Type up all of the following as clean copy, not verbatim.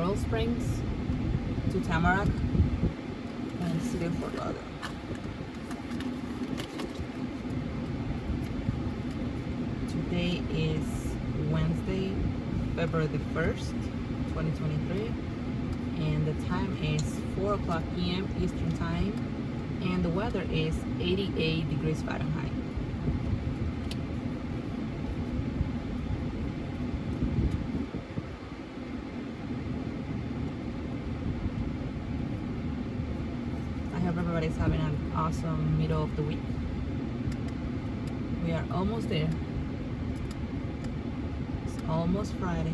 Coral Springs to Tamarac and City of Fort Lauderdale. Today is Wednesday, February the 1st, 2023, and the time is 4 o'clock p.m. Eastern Time, and the weather is 88 degrees Fahrenheit. I hope everybody's having an awesome middle of the week. We are almost there. It's almost Friday.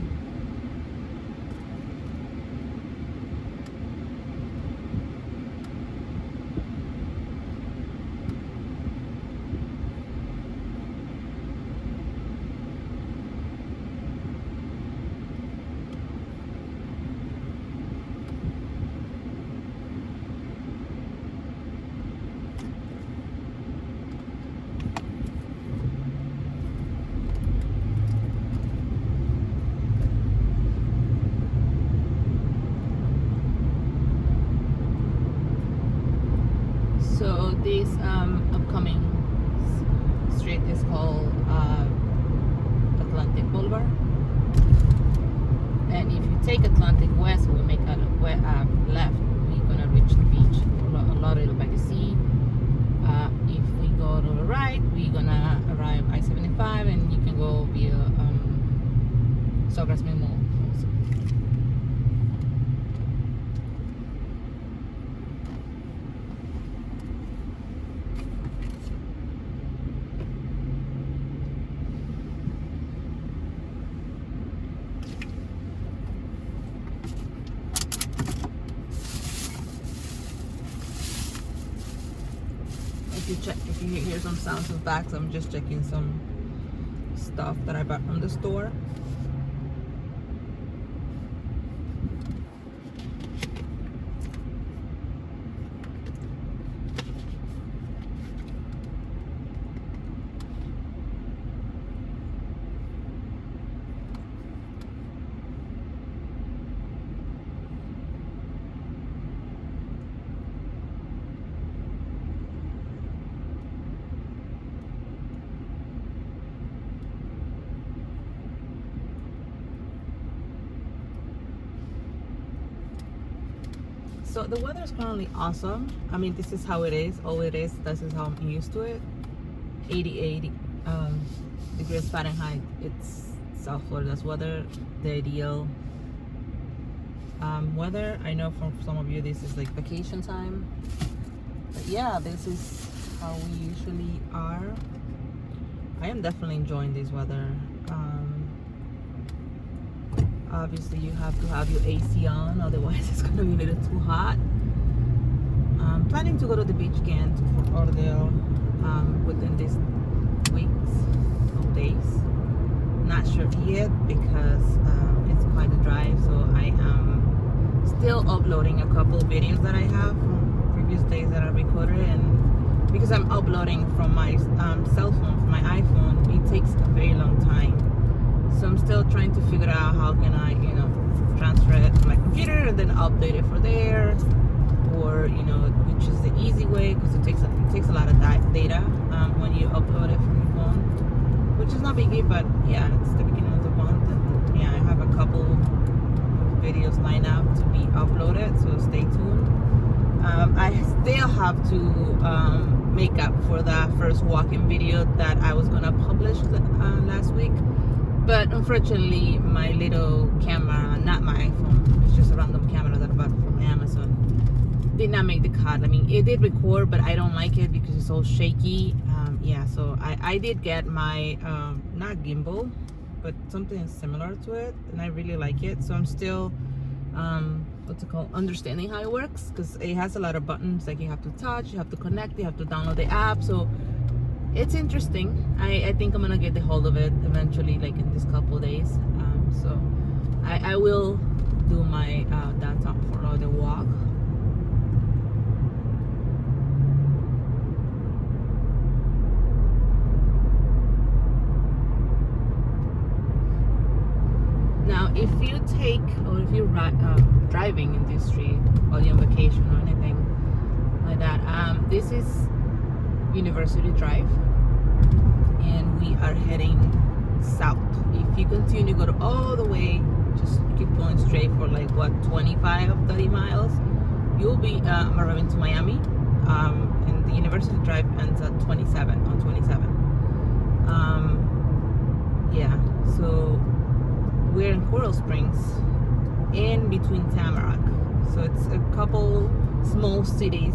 So this upcoming street is called Atlantic Boulevard, and if you take Atlantic West, we make a left, we're gonna reach the beach, Lauderdale by the sea. If we go to the right, we're gonna arrive I-75, and you can go via Sawgrass Mill Mall also. If you hear some sounds of bags, I'm just checking some stuff that I bought from the store. So the weather is currently awesome. I mean, this is how it is. All it is. This is how I'm used to it. 88 degrees Fahrenheit. It's South Florida's weather. The ideal weather. I know for some of you this is like vacation time. But yeah, this is how we usually are. I am definitely enjoying this weather. Obviously you have to have your AC on, otherwise it's gonna be a little too hot. I'm planning to go to the beach again to Fort Lauderdale within these weeks or days. Not sure yet because it's quite a drive, so I am still uploading a couple of videos that I have from previous days that I recorded, and because I'm uploading from my cell phone, from my iPhone, it takes a very long time. So I'm still trying to figure out how can I, transfer it to my computer and then update it for there, or which is the easy way, because it takes a lot of data when you upload it from your phone, which is not biggie, but yeah, it's the beginning of the month, and yeah, I have a couple videos lined up to be uploaded, so stay tuned. I still have to make up for that first walk-in video that I was gonna publish last week. But unfortunately, my little camera, not my iPhone, it's just a random camera that I bought from Amazon, did not make the cut. I mean, it did record, but I don't like it because it's all shaky. Yeah, so I did get my, not gimbal, but something similar to it, and I really like it. So I'm still, understanding how it works, because it has a lot of buttons, like you have to touch, you have to connect, you have to download the app. So it's interesting. I think I'm gonna get the hold of it eventually, like in this couple of days. So I will do my downtown Fort Lauderdale walk. Now, if you take, or if you're driving in this street while you're on vacation or anything like that, this is University Drive, and we are heading south. If you continue to go all the way, just keep going straight for like what, 25-30 miles, you'll be arriving to Miami. And the University Drive ends at 27. Yeah, so we're in Coral Springs, in between Tamarac. So it's a couple small cities,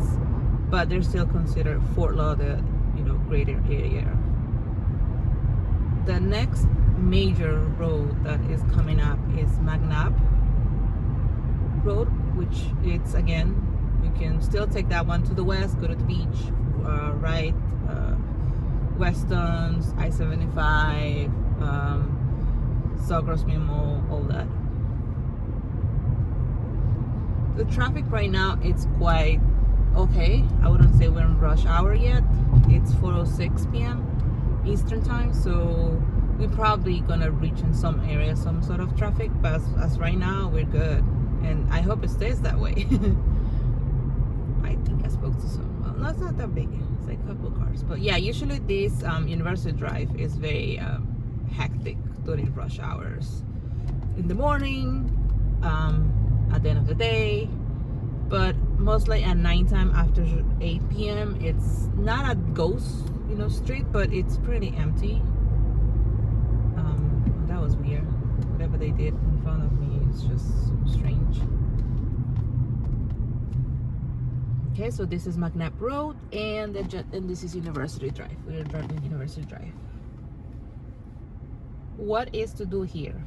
but they're still considered Fort Lauderdale, greater area. The next major road that is coming up is McNabb Road, which it's, again, you can still take that one to the west, go to the beach, right, Weston's, I-75, Sawgrass Mill, all that. The traffic right now, it's quite okay. I wouldn't say we're in rush hour yet. It's 4:06 p.m. Eastern time, so we're probably gonna reach in some areas some sort of traffic, but as right now, we're good, and I hope it stays that way. I think I spoke to some. Well, no, it's not that big. It's like a couple of cars, but yeah, usually this University Drive is very hectic during rush hours, in the morning, at the end of the day, but mostly at nighttime after 8 p.m. It's not a ghost, street, but it's pretty empty. That was weird. Whatever they did in front of me is just so strange. Okay, so this is McNabb Road, and this is University Drive. We're driving University Drive. What is to do here?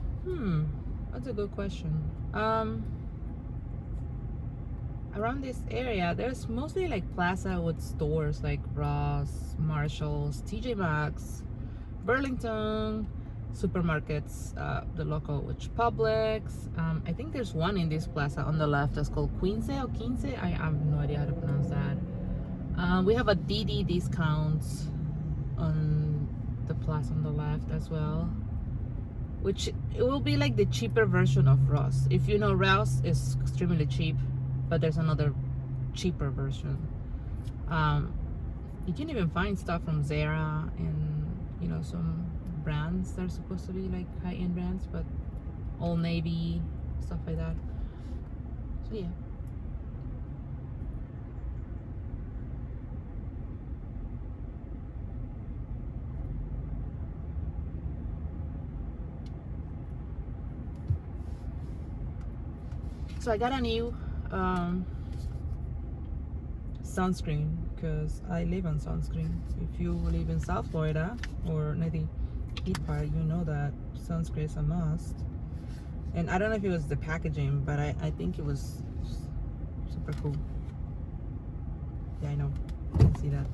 That's a good question. Around this area, there's mostly like plaza with stores like Ross, Marshalls, TJ Maxx, Burlington, supermarkets, the local, which Publix. I think there's one in this plaza on the left that's called Quince or Quince. I have no idea how to pronounce that. We have a DD discounts on the plaza on the left as well, which it will be like the cheaper version of Ross. If you know, Ross is extremely cheap, but there's another cheaper version. You can even find stuff from Zara and some brands that are supposed to be like high-end brands, but Old Navy, stuff like that. So yeah. So I got a new sunscreen, because I live on sunscreen. If you live in South Florida or near the heat part, you know that sunscreen is a must. And I don't know if it was the packaging, but I think it was super cool. Yeah, I know, you can see that.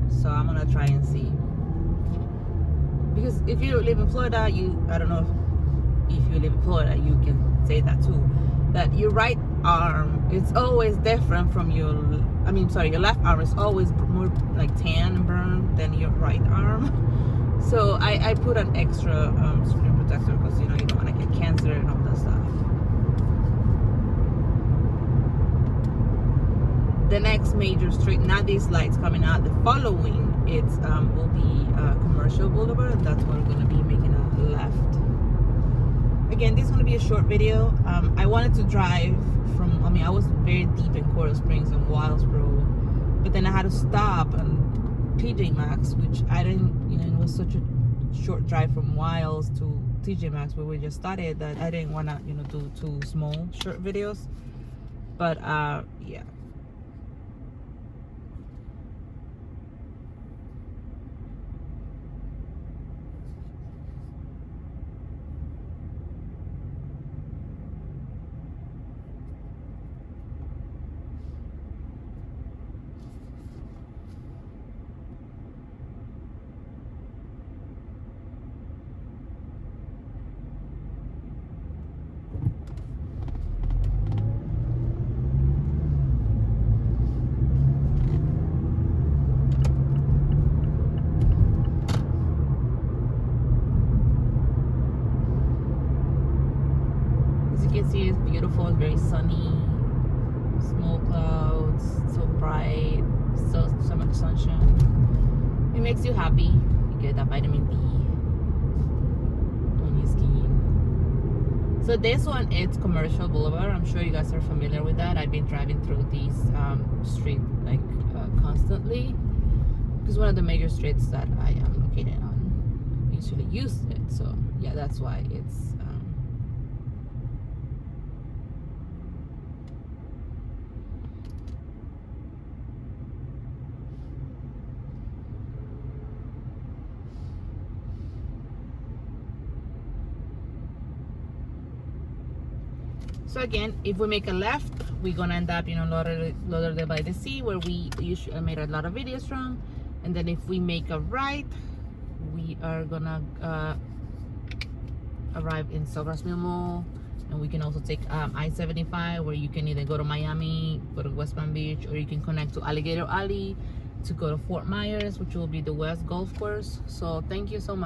So I'm gonna try and see, because if you live in Florida, I don't know if you live in Florida, you can say that too, that your right arm, it's always different from your left arm is always more like tan and burned than your right arm. So I put an extra screen protector, because you don't want to get cancer and all that stuff. The next major street, not these lights coming out, the following, it's will be Commercial Blvd, and that's where we're going to be making a left. Again, this is going to be a short video. I wanted to drive from, I was very deep in Coral Springs and Wildsboro, but then I had to stop and TJ Maxx, which I didn't, it was such a short drive from Wilds to TJ Maxx where we just started, that I didn't want to, do two small short videos. But yeah. very sunny, small clouds, so bright, so much sunshine. It makes you happy. You get that vitamin D on your skin. So this one, it's Commercial Blvd. I'm sure you guys are familiar with that. I've been driving through this street like constantly. It's one of the major streets that I am located on. I usually use it, so yeah, that's why it's so again, if we make a left, we're gonna end up, you know, Lauderdale by the Sea, where we usually made a lot of videos from. And then if we make a right, we are gonna arrive in Silver Mill Mall. And we can also take I-75, where you can either go to Miami, go to West Palm Beach, or you can connect to Alligator Alley to go to Fort Myers, which will be the West Golf Course. So thank you so much.